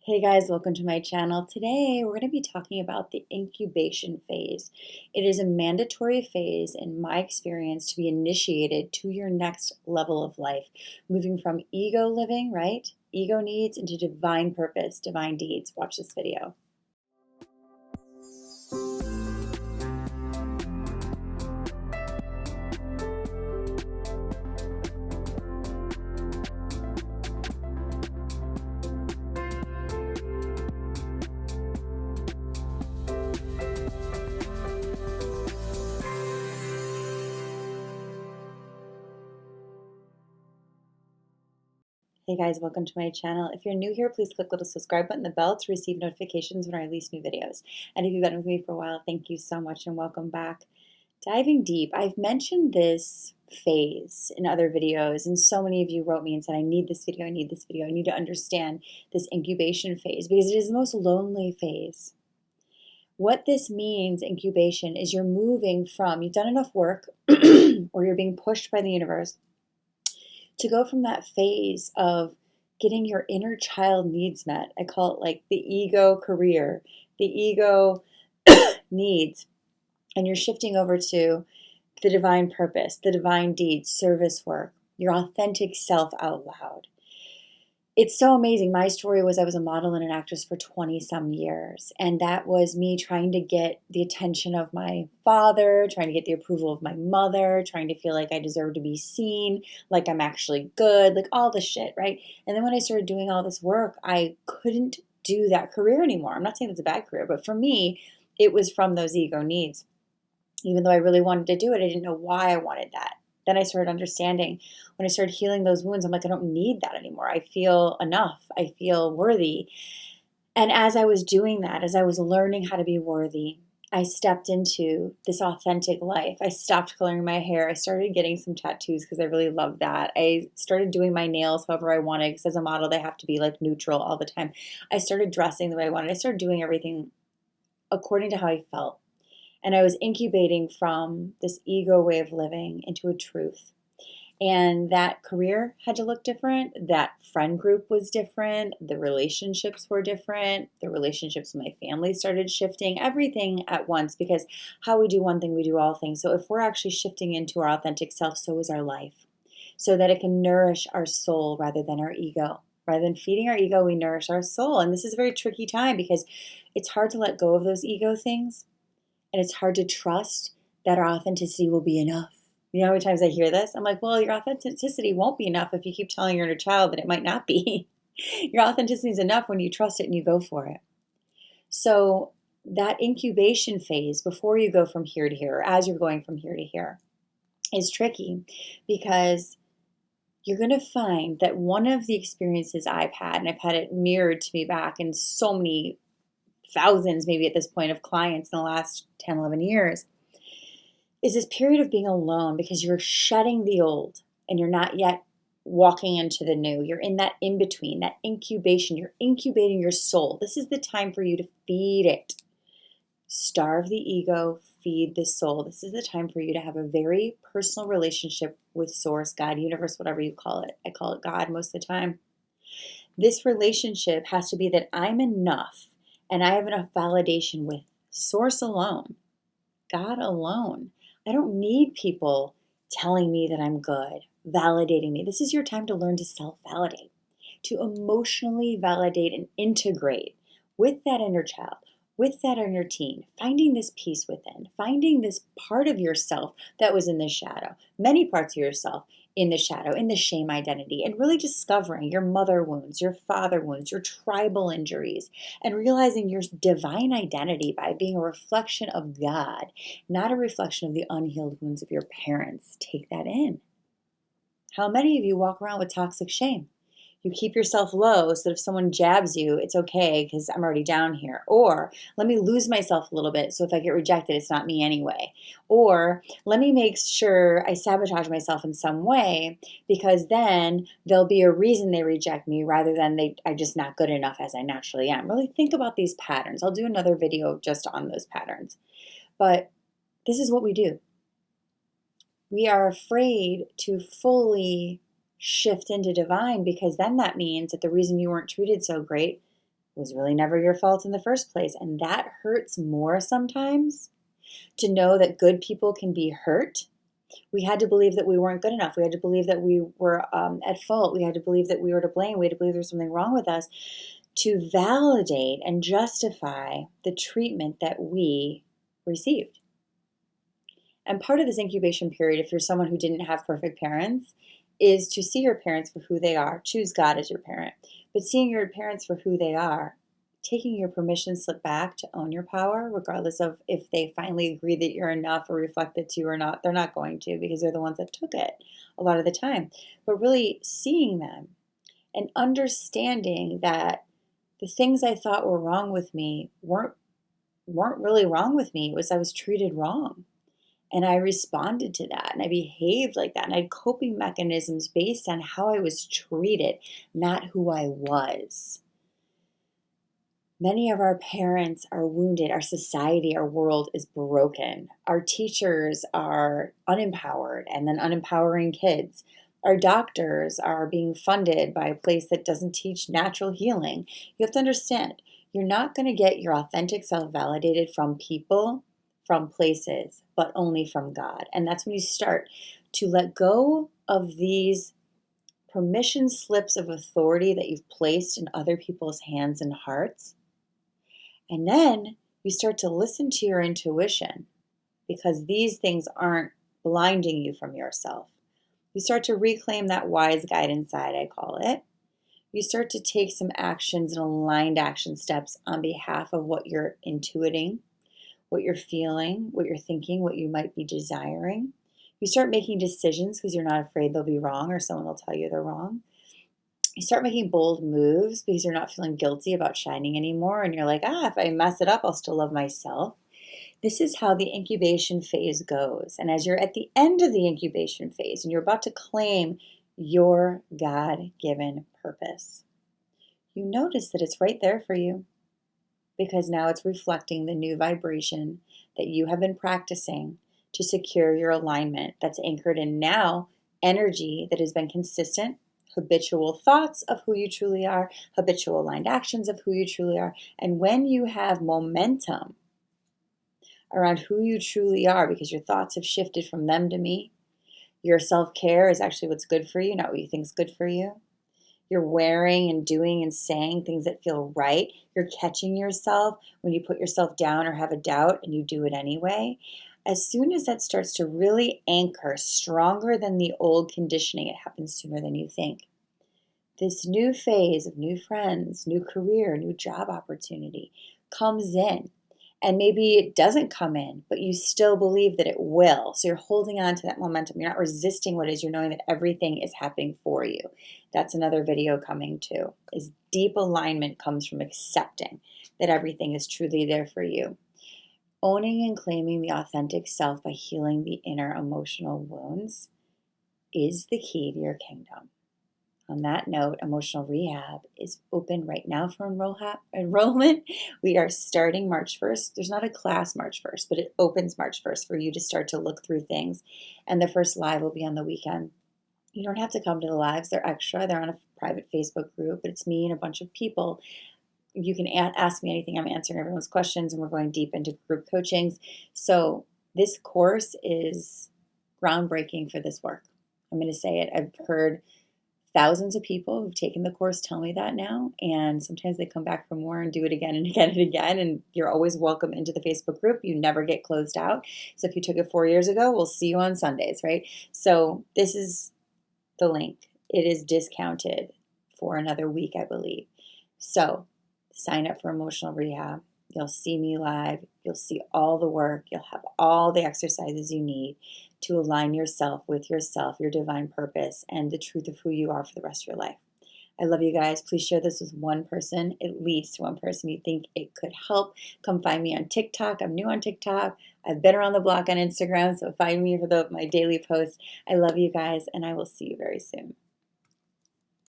Hey guys, welcome to my channel. Today we're going to be talking about the incubation phase. It is a mandatory phase in my experience to be initiated to your next level of life, moving from ego living, right? Ego needs into divine purpose, divine deeds. Watch this video. Hey guys, welcome to my channel. If you're new here, please click the little subscribe button, the bell to receive notifications when I release new videos. And if you've been with me for a while, thank you so much and welcome back. Diving deep, I've mentioned this phase in other videos, and so many of you wrote me and said, I need this video, I need this video, I need to understand this incubation phase because it is the most lonely phase. What this means, incubation, is you're moving from, you've done enough work or you're being pushed by the universe to go from that phase of getting your inner child needs met. I call it like the ego career, the ego needs, and you're shifting over to the divine purpose, the divine deeds, service work, your authentic self out loud. It's so amazing. My story was I was a model and an actress for 20 some years. And that was me trying to get the attention of my father, trying to get the approval of my mother, trying to feel like I deserve to be seen, like I'm actually good, like all this shit, right? And then when I started doing all this work, I couldn't do that career anymore. I'm not saying it's a bad career, but for me, it was from those ego needs. Even though I really wanted to do it, I didn't know why I wanted that. Then I started understanding. When I started healing those wounds, I'm like, I don't need that anymore. I feel enough. I feel worthy. And as I was doing that, as I was learning how to be worthy, I stepped into this authentic life. I stopped coloring my hair. I started getting some tattoos because I really loved that. I started doing my nails however I wanted because as a model, they have to be like neutral all the time. I started dressing the way I wanted. I started doing everything according to how I felt. And I was incubating from this ego way of living into a truth. And that career had to look different. That friend group was different. The relationships were different. The relationships with my family started shifting. Everything at once, because how we do one thing, we do all things. So if we're actually shifting into our authentic self, so is our life. So that it can nourish our soul rather than our ego. Rather than feeding our ego, we nourish our soul. And this is a very tricky time because it's hard to let go of those ego things. And it's hard to trust that our authenticity will be enough. You know how many times I hear this? I'm like, well, your authenticity won't be enough if you keep telling your inner child that it might not be. Your authenticity is enough when you trust it and you go for it. So that incubation phase before you go from here to here, or as you're going from here to here, is tricky because you're going to find that one of the experiences I've had, and I've had it mirrored to me back in so many thousands, maybe at this point, of clients in the last 10, 11 years, is this period of being alone because you're shedding the old and you're not yet walking into the new. You're in that in between, that incubation. You're incubating your soul. This is the time for you to feed it. Starve the ego, feed the soul. This is the time for you to have a very personal relationship with Source, God, Universe, whatever you call it. I call it God most of the time. This relationship has to be that I'm enough and I have enough validation with Source alone, God alone. I don't need people telling me that I'm good, validating me. This is your time to learn to self-validate, to emotionally validate and integrate with that inner child, with that inner teen, finding this peace within, finding this part of yourself that was in the shadow, many parts of yourself in the shadow, in the shame identity, and really discovering your mother wounds, your father wounds, your tribal injuries, and realizing your divine identity by being a reflection of God, not a reflection of the unhealed wounds of your parents. Take that in. How many of you walk around with toxic shame? You keep yourself low so that if someone jabs you, it's okay because I'm already down here. Or let me lose myself a little bit so if I get rejected, it's not me anyway. Or let me make sure I sabotage myself in some way because then there'll be a reason they reject me rather than I'm just not good enough as I naturally am. Really think about these patterns. I'll do another video just on those patterns. But this is what we do. We are afraid to fully shift into divine because then that means that the reason you weren't treated so great was really never your fault in the first place. And that hurts more sometimes, to know that good people can be hurt. We had to believe that we weren't good enough. We had to believe that we were at fault. We had to believe that we were to blame. We had to believe there was something wrong with us to validate and justify the treatment that we received. And part of this incubation period, if you're someone who didn't have perfect parents, is to see your parents for who they are. Choose God as your parent. But seeing your parents for who they are, taking your permission slip back to own your power, regardless of if they finally agree that you're enough or reflect it to you or not. They're not going to, because they're the ones that took it a lot of the time. But really seeing them and understanding that the things I thought were wrong with me weren't really wrong with me. It was I was treated wrong. And I responded to that, and I behaved like that. And I had coping mechanisms based on how I was treated, not who I was. Many of our parents are wounded. Our society, our world is broken. Our teachers are unempowered and then unempowering kids. Our doctors are being funded by a place that doesn't teach natural healing. You have to understand, you're not going to get your authentic self validated from people, from places, but only from God. And that's when you start to let go of these permission slips of authority that you've placed in other people's hands and hearts. And then you start to listen to your intuition, because these things aren't blinding you from yourself. You start to reclaim that wise guide inside, I call it. You start to take some actions and aligned action steps on behalf of what you're intuiting, what you're feeling, what you're thinking, what you might be desiring. You start making decisions because you're not afraid they'll be wrong or someone will tell you they're wrong. You start making bold moves because you're not feeling guilty about shining anymore. And you're like, if I mess it up, I'll still love myself. This is how the incubation phase goes. And as you're at the end of the incubation phase and you're about to claim your God-given purpose, you notice that it's right there for you, because now it's reflecting the new vibration that you have been practicing to secure your alignment that's anchored in now energy that has been consistent, habitual thoughts of who you truly are, habitual aligned actions of who you truly are. And when you have momentum around who you truly are, because your thoughts have shifted from them to me, your self-care is actually what's good for you, not what you think is good for you. You're wearing and doing and saying things that feel right. You're catching yourself when you put yourself down or have a doubt and you do it anyway. As soon as that starts to really anchor stronger than the old conditioning, it happens sooner than you think. This new phase of new friends, new career, new job opportunity comes in. And maybe it doesn't come in, but you still believe that it will. So you're holding on to that momentum. You're not resisting what is. You're knowing that everything is happening for you. That's another video coming too. Is deep alignment comes from accepting that everything is truly there for you. Owning and claiming the authentic self by healing the inner emotional wounds is the key to your kingdom. On that note, Emotional Rehab is open right now for enrollment. We are starting March 1st. There's not a class March 1st, but it opens March 1st for you to start to look through things. And the first live will be on the weekend. You don't have to come to the lives. They're extra. They're on a private Facebook group, but it's me and a bunch of people. You can ask me anything. I'm answering everyone's questions, and we're going deep into group coachings. So this course is groundbreaking for this work. I'm going to say it. I've heard thousands of people who've taken the course tell me that now, and sometimes they come back for more and do it again and again and again, and you're always welcome into the Facebook group. You never get closed out. So if you took it 4 years ago, we'll see you on Sundays, right? So this is the link. It is discounted for another week, I believe. So sign up for Emotional Rehab. You'll see me live. You'll see all the work. You'll have all the exercises you need to align yourself with yourself, your divine purpose, and the truth of who you are for the rest of your life. I love you guys. Please share this with one person, at least one person you think it could help. Come find me on TikTok. I'm new on TikTok. I've been around the block on Instagram, so find me for my daily posts. I love you guys, and I will see you very soon.